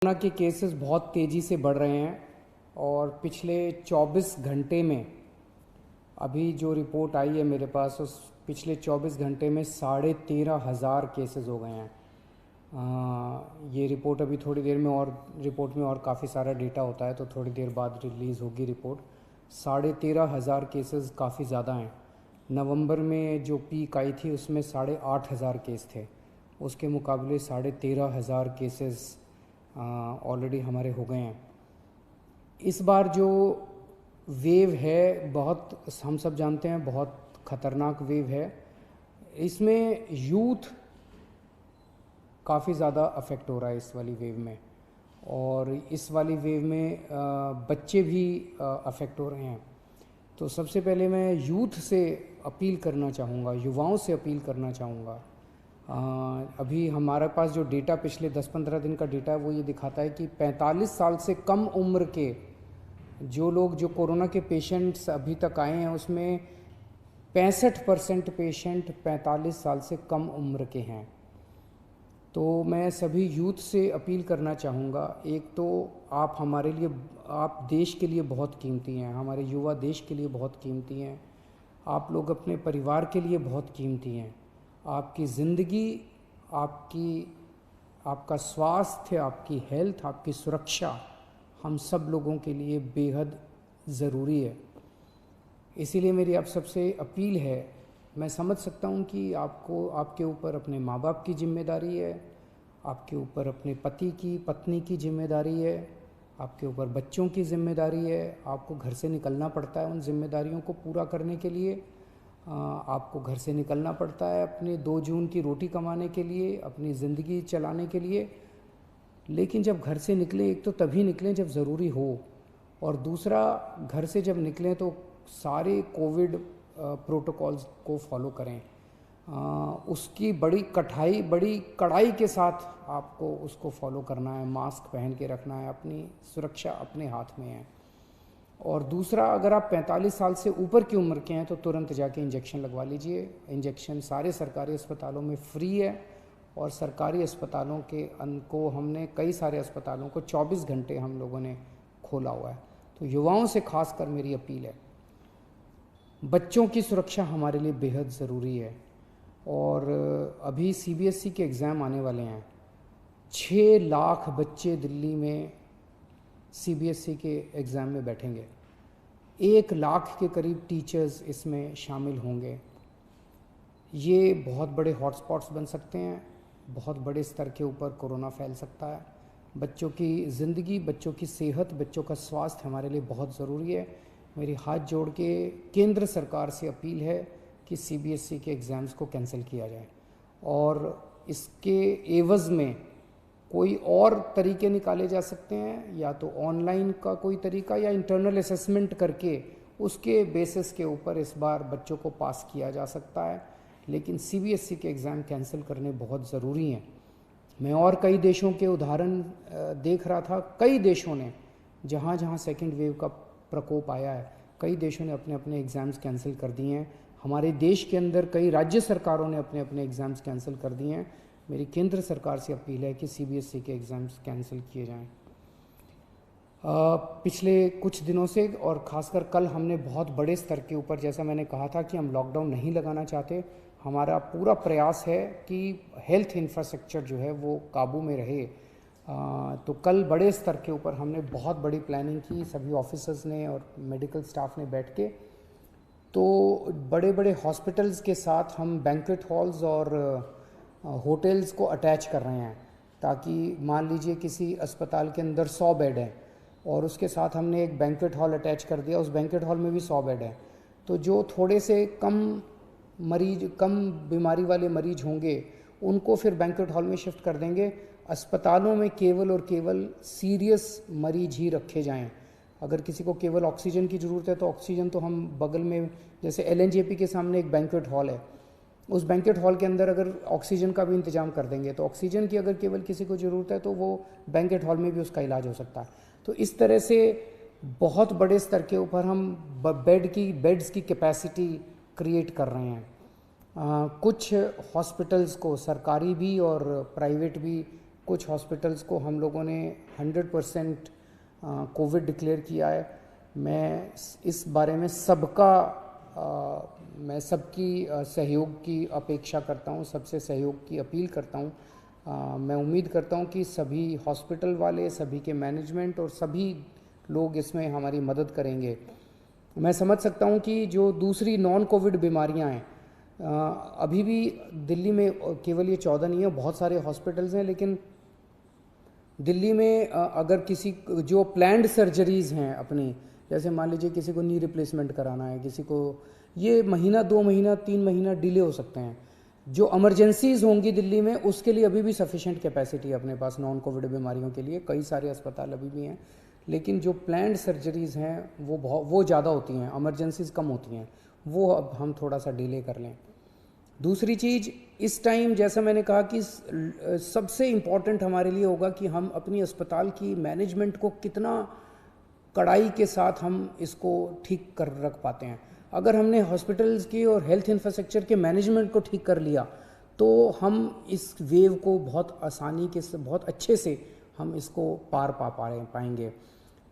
Corona के cases बहुत तेज़ी से बढ़ रहे हैं और पिछले 24 घंटे में अभी जो रिपोर्ट आई है मेरे पास, उस पिछले 24 घंटे में 13,500 केसेस हो गए हैं। ये रिपोर्ट अभी थोड़ी देर में, और रिपोर्ट में और काफ़ी सारा डेटा होता है तो थोड़ी देर बाद रिलीज़ होगी रिपोर्ट। 13,500 केसेस काफ़ी ज़्यादा हैं। नवंबर में जो पीक आई थी उसमें 8,500 केस थे, उसके मुकाबले 13,500 केसेस ऑलरेडी हमारे हो गए हैं। इस बार जो वेव है, बहुत हम सब जानते हैं बहुत ख़तरनाक वेव है। इसमें यूथ काफ़ी ज़्यादा अफेक्ट हो रहा है इस वाली वेव में, और इस वाली वेव में बच्चे भी अफेक्ट हो रहे हैं। तो सबसे पहले मैं यूथ से अपील करना चाहूँगा, युवाओं से अपील करना चाहूँगा। अभी हमारे पास जो डेटा पिछले 10-15 दिन का डेटा है वो ये दिखाता है कि 45 साल से कम उम्र के जो लोग, जो कोरोना के पेशेंट्स अभी तक आए हैं, उसमें 65% पेशेंट 45 साल से कम उम्र के हैं। तो मैं सभी यूथ से अपील करना चाहूँगा, एक तो आप हमारे लिए, आप देश के लिए बहुत कीमती हैं, हमारे युवा देश के लिए बहुत कीमती हैं, आप लोग अपने परिवार के लिए बहुत कीमती हैं। आपकी ज़िंदगी, आपका स्वास्थ्य, आपकी हेल्थ, आपकी सुरक्षा हम सब लोगों के लिए बेहद ज़रूरी है। इसीलिए मेरी आप सबसे अपील है, मैं समझ सकता हूँ कि आपको, आपके ऊपर अपने माँ बाप की जिम्मेदारी है, आपके ऊपर अपने पति की, पत्नी की जिम्मेदारी है, आपके ऊपर बच्चों की जिम्मेदारी है, आपको घर से निकलना पड़ता है उन जिम्मेदारियों को पूरा करने के लिए। आपको घर से निकलना पड़ता है अपने 2 जून की रोटी कमाने के लिए, अपनी ज़िंदगी चलाने के लिए। लेकिन जब घर से निकलें, एक तो तभी निकलें जब ज़रूरी हो, और दूसरा घर से जब निकलें तो सारे कोविड प्रोटोकॉल्स को फॉलो करें। उसकी बड़ी कड़ाई के साथ आपको उसको फॉलो करना है, मास्क पहन के रखना है, अपनी सुरक्षा अपने हाथ में है। और दूसरा, अगर आप 45 साल से ऊपर की उम्र के हैं तो तुरंत जाके इंजेक्शन लगवा लीजिए। इंजेक्शन सारे सरकारी अस्पतालों में फ्री है, और सरकारी अस्पतालों को हमने, कई सारे अस्पतालों को 24 घंटे हम लोगों ने खोला हुआ है। तो युवाओं से खासकर मेरी अपील है, बच्चों की सुरक्षा हमारे लिए बेहद ज़रूरी है। और अभी सीबीएसई के एग्ज़ाम आने वाले हैं। 6 लाख बच्चे दिल्ली में सीबीएसई के एग्ज़ाम में बैठेंगे। 1 लाख के करीब टीचर्स इसमें शामिल होंगे। ये बहुत बड़े हॉटस्पॉट्स बन सकते हैं, बहुत बड़े स्तर के ऊपर कोरोना फैल सकता है। बच्चों की ज़िंदगी, बच्चों की सेहत, बच्चों का स्वास्थ्य हमारे लिए बहुत ज़रूरी है। मेरी हाथ जोड़ के केंद्र सरकार से अपील है कि सीबीएसई के एग्ज़ाम्स को कैंसिल किया जाए, और इसके एवज़ में कोई और तरीके निकाले जा सकते हैं, या तो ऑनलाइन का कोई तरीका, या इंटरनल असेसमेंट करके उसके बेसिस के ऊपर इस बार बच्चों को पास किया जा सकता है। लेकिन सीबीएसई के एग्ज़ाम कैंसिल करने बहुत ज़रूरी हैं। मैं और कई देशों के उदाहरण देख रहा था, कई देशों ने, जहाँ जहाँ सेकेंड वेव का प्रकोप आया है, कई देशों ने अपने अपने एग्ज़ाम्स कैंसिल कर दिए हैं। हमारे देश के अंदर कई राज्य सरकारों ने अपने अपने एग्ज़ाम्स कैंसिल कर दिए हैं। मेरी केंद्र सरकार से अपील है कि सीबीएसई के एग्ज़ाम्स कैंसिल किए जाएं। पिछले कुछ दिनों से, और ख़ासकर कल, हमने बहुत बड़े स्तर के ऊपर, जैसा मैंने कहा था कि हम लॉकडाउन नहीं लगाना चाहते, हमारा पूरा प्रयास है कि हेल्थ इंफ्रास्ट्रक्चर जो है वो काबू में रहे। तो कल बड़े स्तर के ऊपर हमने बहुत बड़ी प्लानिंग की, सभी ऑफिसर्स ने और मेडिकल स्टाफ ने बैठ के। तो बड़े बड़े हॉस्पिटल्स के साथ हम बैंक्वेट हॉल्स और होटल्स को अटैच कर रहे हैं, ताकि मान लीजिए किसी अस्पताल के अंदर 100 बेड हैं और उसके साथ हमने एक बैंक्वेट हॉल अटैच कर दिया, उस बैंक्वेट हॉल में भी 100 बेड हैं। तो जो थोड़े से कम बीमारी वाले मरीज होंगे उनको फिर बैंक्वेट हॉल में शिफ्ट कर देंगे। अस्पतालों में केवल और केवल सीरियस मरीज ही रखे जाएं। अगर किसी को केवल ऑक्सीजन की ज़रूरत है तो ऑक्सीजन तो हम बगल में, जैसे एलएनजेपी के सामने एक बैंक्वेट हॉल है, उस बैंक्वेट हॉल के अंदर अगर ऑक्सीजन का भी इंतजाम कर देंगे तो ऑक्सीजन की अगर केवल किसी को ज़रूरत है तो वो बैंक्वेट हॉल में भी उसका इलाज हो सकता है। तो इस तरह से बहुत बड़े स्तर के ऊपर हम बेड्स की कैपेसिटी क्रिएट कर रहे हैं। कुछ हॉस्पिटल्स को, सरकारी भी और प्राइवेट भी, कुछ हॉस्पिटल्स को हम लोगों ने 100% कोविड डिक्लेयर किया है। मैं इस बारे में मैं सबकी सहयोग की अपेक्षा करता हूँ, सबसे सहयोग की अपील करता हूँ। मैं उम्मीद करता हूँ कि सभी हॉस्पिटल वाले, सभी के मैनेजमेंट और सभी लोग इसमें हमारी मदद करेंगे। मैं समझ सकता हूँ कि जो दूसरी नॉन कोविड बीमारियाँ हैं, अभी भी दिल्ली में केवल ये 14 नहीं है, बहुत सारे हॉस्पिटल्स हैं, लेकिन दिल्ली में अगर किसी जो प्लान्ड सर्जरीज़ हैं अपनी, जैसे मान लीजिए किसी को नी रिप्लेसमेंट कराना है, किसी को, ये महीना 2 महीना 3 महीना डिले हो सकते हैं। जो इमरजेंसीज़ होंगी दिल्ली में, उसके लिए अभी भी सफिशेंट कैपेसिटी है अपने पास नॉन कोविड बीमारियों के लिए, कई सारे अस्पताल अभी भी हैं। लेकिन जो प्लान्ड सर्जरीज़ हैं वो ज़्यादा होती हैं, इमरजेंसीज़ कम होती हैं, वो अब हम थोड़ा सा डिले कर लें। दूसरी चीज़, इस टाइम जैसा मैंने कहा कि सबसे इम्पॉर्टेंट हमारे लिए होगा कि हम अपनी अस्पताल की मैनेजमेंट को कितना कड़ाई के साथ हम इसको ठीक कर रख पाते हैं। अगर हमने हॉस्पिटल्स की और हेल्थ इंफ्रास्ट्रक्चर के मैनेजमेंट को ठीक कर लिया तो हम इस वेव को बहुत आसानी के से, बहुत अच्छे से हम इसको पार पाएंगे।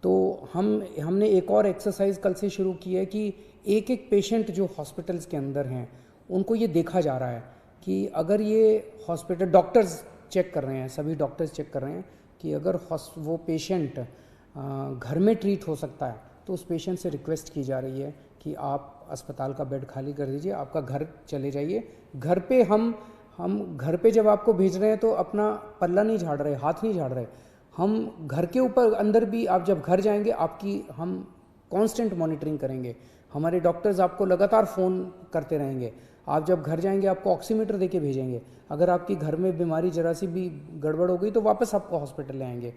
तो हमने एक और एक्सरसाइज कल से शुरू की है कि एक एक पेशेंट जो हॉस्पिटल्स के अंदर हैं उनको ये देखा जा रहा है कि अगर ये हॉस्पिटल, डॉक्टर्स चेक कर रहे हैं, सभी डॉक्टर्स चेक कर रहे हैं कि अगर वो पेशेंट घर में ट्रीट हो सकता है तो उस पेशेंट से रिक्वेस्ट की जा रही है कि आप अस्पताल का बेड खाली कर दीजिए, आपका घर चले जाइए। घर पे हम घर पे जब आपको भेज रहे हैं तो अपना पल्ला नहीं झाड़ रहे, हाथ नहीं झाड़ रहे, हम घर के ऊपर अंदर भी आप जब घर जाएंगे आपकी हम कांस्टेंट मॉनिटरिंग करेंगे। हमारे डॉक्टर्स आपको लगातार फ़ोन करते रहेंगे। आप जब घर जाएंगे आपको ऑक्सीमीटर दे के भेजेंगे। अगर आपकी घर में बीमारी जरा सी भी गड़बड़ हो गई तो वापस आपको हॉस्पिटल ले आएंगे।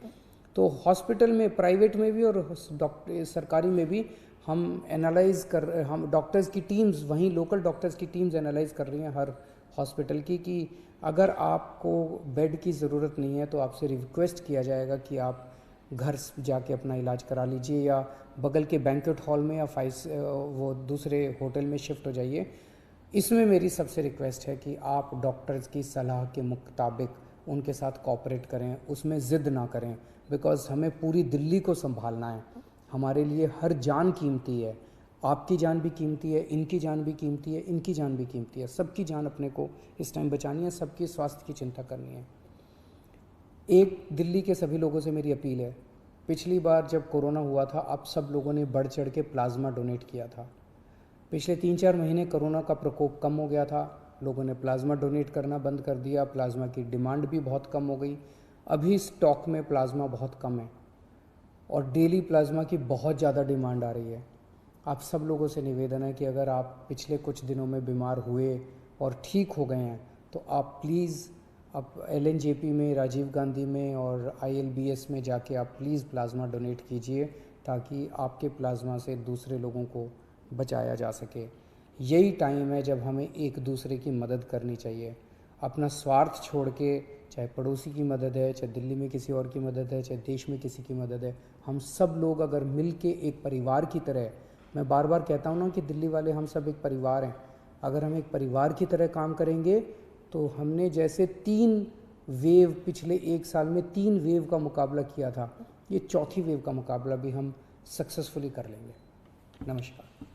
तो हॉस्पिटल में, प्राइवेट में भी और सरकारी में भी हम डॉक्टर्स की टीम्स, वहीं लोकल डॉक्टर्स की टीम्स एनालाइज कर रही हैं हर हॉस्पिटल की कि अगर आपको बेड की ज़रूरत नहीं है तो आपसे रिक्वेस्ट किया जाएगा कि आप घर जाके अपना इलाज करा लीजिए या बगल के बैंक्वेट हॉल में या वो दूसरे होटल में शिफ्ट हो जाइए। इसमें मेरी सबसे रिक्वेस्ट है कि आप डॉक्टर्स की सलाह के मुताबिक उनके साथ कोऑपरेट करें, उसमें ज़िद ना करें, बिकॉज़ हमें पूरी दिल्ली को संभालना है। हमारे लिए हर जान कीमती है, आपकी जान भी कीमती है, इनकी जान भी कीमती है, इनकी जान भी कीमती है, सबकी जान अपने को इस टाइम बचानी है, सबकी स्वास्थ्य की चिंता करनी है। एक दिल्ली के सभी लोगों से मेरी अपील है, पिछली बार जब कोरोना हुआ था आप सब लोगों ने बढ़ चढ़ के प्लाज्मा डोनेट किया था। पिछले 3-4 महीने कोरोना का प्रकोप कम हो गया था, लोगों ने प्लाज्मा डोनेट करना बंद कर दिया, प्लाज्मा की डिमांड भी बहुत कम हो गई। अभी स्टॉक में प्लाज्मा बहुत कम है और डेली प्लाज्मा की बहुत ज़्यादा डिमांड आ रही है। आप सब लोगों से निवेदन है कि अगर आप पिछले कुछ दिनों में बीमार हुए और ठीक हो गए हैं तो आप प्लीज़ आप LNJP में, राजीव गांधी में और ILBS में जाके आप प्लीज़ प्लाज्मा डोनेट कीजिए ताकि आपके प्लाज्मा से दूसरे लोगों को बचाया जा सके। यही टाइम है जब हमें एक दूसरे की मदद करनी चाहिए। अपना स्वार्थ छोड़ के, चाहे पड़ोसी की मदद है, चाहे दिल्ली में किसी और की मदद है, चाहे देश में किसी की मदद है, हम सब लोग अगर मिल के एक परिवार की तरह, मैं बार बार कहता हूँ ना कि दिल्ली वाले हम सब एक परिवार हैं, अगर हम एक परिवार की तरह काम करेंगे तो हमने जैसे 3 वेव, पिछले 1 साल में 3 वेव का मुकाबला किया था, ये चौथी वेव का मुकाबला भी हम सक्सेसफुली कर लेंगे। नमस्कार।